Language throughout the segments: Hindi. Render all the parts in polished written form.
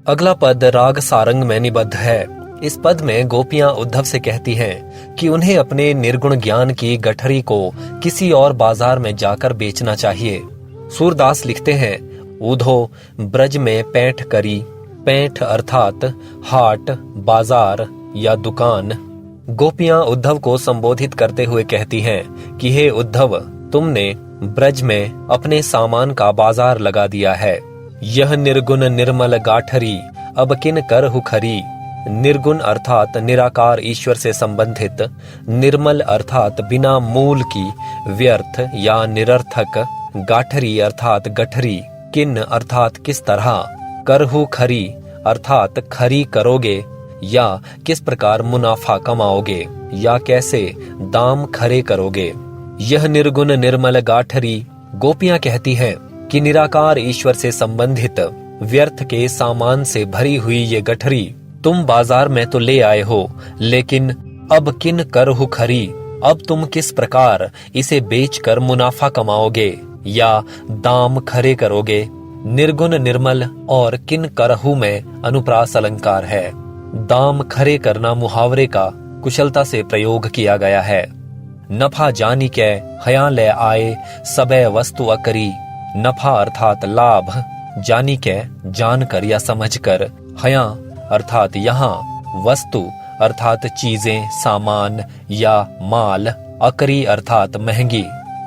अगला पद राग सारंग में निबद्ध है। इस पद में गोपियां उद्धव से कहती हैं कि उन्हें अपने निर्गुण ज्ञान की गठरी को किसी और बाजार में जाकर बेचना चाहिए। सूरदास लिखते हैं, ऊधो ब्रज में पैंठ करी। पैंठ अर्थात हाट, बाजार या दुकान। गोपियां उद्धव को संबोधित करते हुए कहती हैं कि हे उद्धव, तुमने ब्रज में अपने सामान का बाजार लगा दिया है। यह निर्गुण निर्मल गाठरी अब किन करहु खरी। निर्गुण अर्थात निराकार ईश्वर से संबंधित, निर्मल अर्थात बिना मूल की, व्यर्थ या निरर्थक, गाठरी अर्थात गठरी, किन अर्थात किस तरह, करहु खरी अर्थात खरी करोगे या किस प्रकार मुनाफा कमाओगे या कैसे दाम खरे करोगे। यह निर्गुण निर्मल गाठरी, गोपियां कहती हैं कि निराकार ईश्वर से संबंधित व्यर्थ के सामान से भरी हुई ये गठरी तुम बाजार में तो ले आए हो, लेकिन अब किन करहु खरी, अब तुम किस प्रकार इसे बेचकर मुनाफा कमाओगे या दाम खरे करोगे। निर्गुण निर्मल और किन करहु में अनुप्रास अलंकार है। दाम खरे करना मुहावरे का कुशलता से प्रयोग किया गया है। नफा जानी कै हया ले आए सबे वस्तु अकरी। नफा अर्थात लाभ, जानी कै जानकर या समझकर, हया अर्थात यहाँ, वस्तु अर्थात चीजें, सामान या माल, अकरी अर्थात महंगी।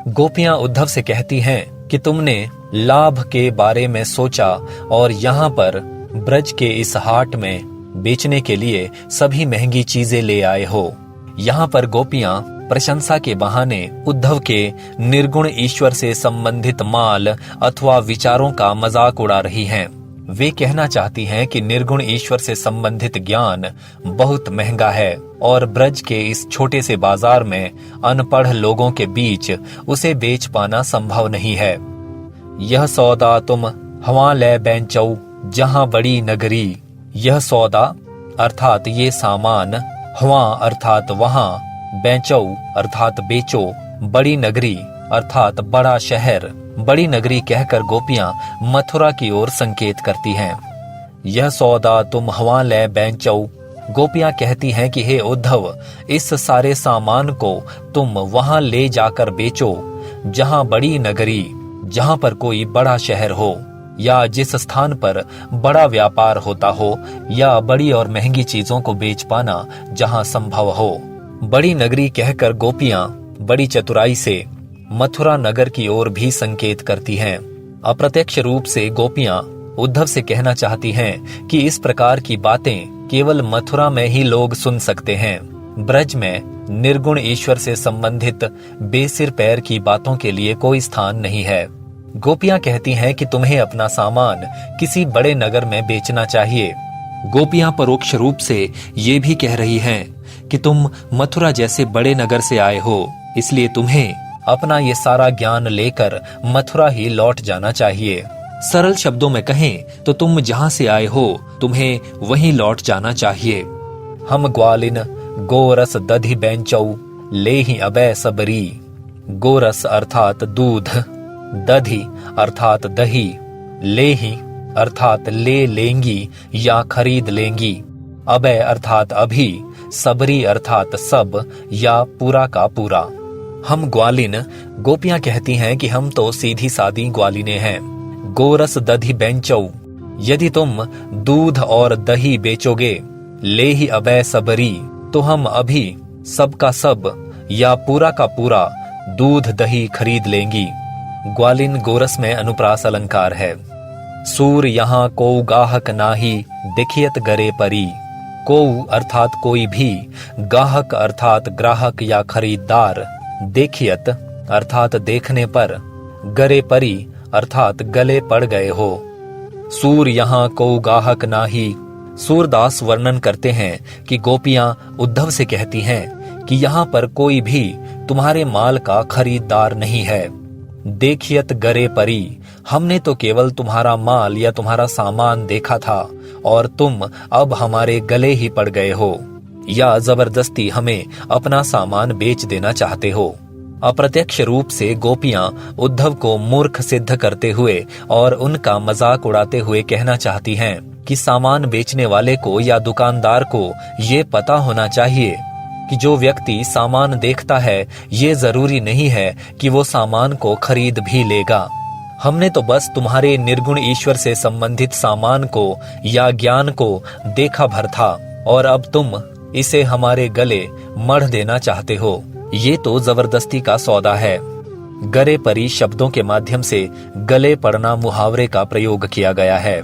गोपियां उद्धव से कहती हैं कि तुमने लाभ के बारे में सोचा और यहाँ पर ब्रज के इस हाट में बेचने के लिए सभी महंगी चीजें ले आए हो। यहाँ पर गोपियां प्रशंसा के बहाने उद्धव के निर्गुण ईश्वर से संबंधित माल अथवा विचारों का मजाक उड़ा रही हैं। वे कहना चाहती हैं कि निर्गुण ईश्वर से संबंधित ज्ञान बहुत महंगा है और ब्रज के इस छोटे से बाजार में अनपढ़ लोगों के बीच उसे बेच पाना संभव नहीं है। यह सौदा तुम हवा ले बेंचौ जहां बड़ी नगरी। यह सौदा अर्थात ये सामान, हवा अर्थात वहां, बेचौ अर्थात बेचो, बड़ी नगरी अर्थात बड़ा शहर। बड़ी नगरी कहकर गोपियां मथुरा की ओर संकेत करती हैं। यह सौदा तुम हवा ले बेंचौ, गोपियां कहती हैं कि हे उद्धव, इस सारे सामान को तुम वहां ले जाकर बेचो जहां बड़ी नगरी, जहां पर कोई बड़ा शहर हो या जिस स्थान पर बड़ा व्यापार होता हो या बड़ी और महंगी चीजों को बेच पाना जहां संभव हो। बड़ी नगरी कहकर गोपियां बड़ी चतुराई से मथुरा नगर की ओर भी संकेत करती हैं। अप्रत्यक्ष रूप से गोपियां उद्धव से कहना चाहती हैं कि इस प्रकार की बातें केवल मथुरा में ही लोग सुन सकते हैं। ब्रज में निर्गुण ईश्वर से संबंधित बेसिर पैर की बातों के लिए कोई स्थान नहीं है। गोपियां कहती हैं कि तुम्हें अपना सामान किसी बड़े नगर में बेचना चाहिए। गोपियां परोक्ष रूप से ये भी कह रही हैं कि तुम मथुरा जैसे बड़े नगर से आए हो, इसलिए तुम्हें अपना ये सारा ज्ञान लेकर मथुरा ही लौट जाना चाहिए। सरल शब्दों में कहें तो तुम जहां से आए हो तुम्हें वहीं लौट जाना चाहिए। हम ग्वालिन गोरस दधि बेंचौ ले ही अबै सबरी। गोरस अर्थात दूध, दधि अर्थात दही, ले ही अर्थात ले लेंगी या खरीद लेंगी, अबै अर्थात अभी, सबरी अर्थात सब या पूरा का पूरा। हम ग्वालिन, गोपियां कहती हैं कि हम तो सीधी सादी ग्वालिने हैं। गोरस दधि बेंचौ, यदि तुम दूध और दही बेचोगे, ले ही अबै सबरी, तो हम अभी सब का सब या पूरा का पूरा दूध दही खरीद लेंगी। ग्वालिन गोरस में अनुप्रास अलंकार है। सूर यहाँ को गाहक नाही देखियत गरे परी। को अर्थात कोई भी, गाहक अर्थात ग्राहक या खरीदार, देखियत अर्थात देखने पर, गरे परी अर्थात गले पड़ गए हो। सूर यहाँ को गाहक नाही। सूरदास वर्णन करते हैं कि गोपियां उद्धव से कहती हैं कि यहाँ पर कोई भी तुम्हारे माल का खरीदार नहीं है। देखियत गरे परी, हमने तो केवल तुम्हारा माल या तुम्हारा सामान देखा था और तुम अब हमारे गले ही पड़ गए हो या जबरदस्ती हमें अपना सामान बेच देना चाहते हो। अप्रत्यक्ष रूप से गोपियां उद्धव को मूर्ख सिद्ध करते हुए और उनका मजाक उड़ाते हुए कहना चाहती हैं कि सामान बेचने वाले को या दुकानदार को ये पता होना चाहिए कि जो व्यक्ति सामान देखता है ये जरूरी नहीं है कि वो सामान को खरीद भी लेगा। हमने तो बस तुम्हारे निर्गुण ईश्वर से संबंधित सामान को या ज्ञान को देखा भर था और अब तुम इसे हमारे गले मढ़ देना चाहते हो। ये तो जबरदस्ती का सौदा है। गरे परी शब्दों के माध्यम से गले पड़ना मुहावरे का प्रयोग किया गया है।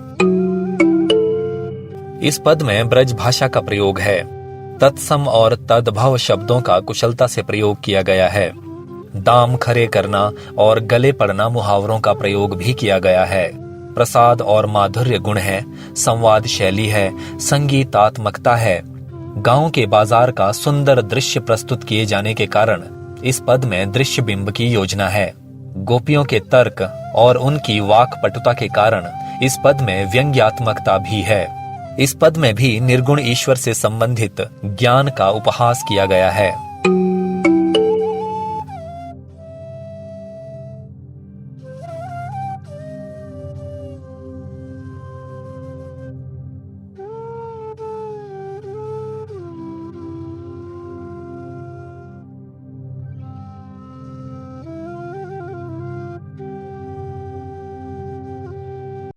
इस पद में ब्रज भाषा का प्रयोग है। तत्सम और तद्भव शब्दों का कुशलता से प्रयोग किया गया है। दाम खरे करना और गले पड़ना मुहावरों का प्रयोग भी किया गया है। प्रसाद और माधुर्य गुण है, संवाद शैली है, संगीतात्मकता है। गांव के बाजार का सुंदर दृश्य प्रस्तुत किए जाने के कारण इस पद में दृश्य बिंब की योजना है। गोपियों के तर्क और उनकी वाक पटुता के कारण इस पद में व्यंग्यात्मकता भी है। इस पद में भी निर्गुण ईश्वर से संबंधित ज्ञान का उपहास किया गया है।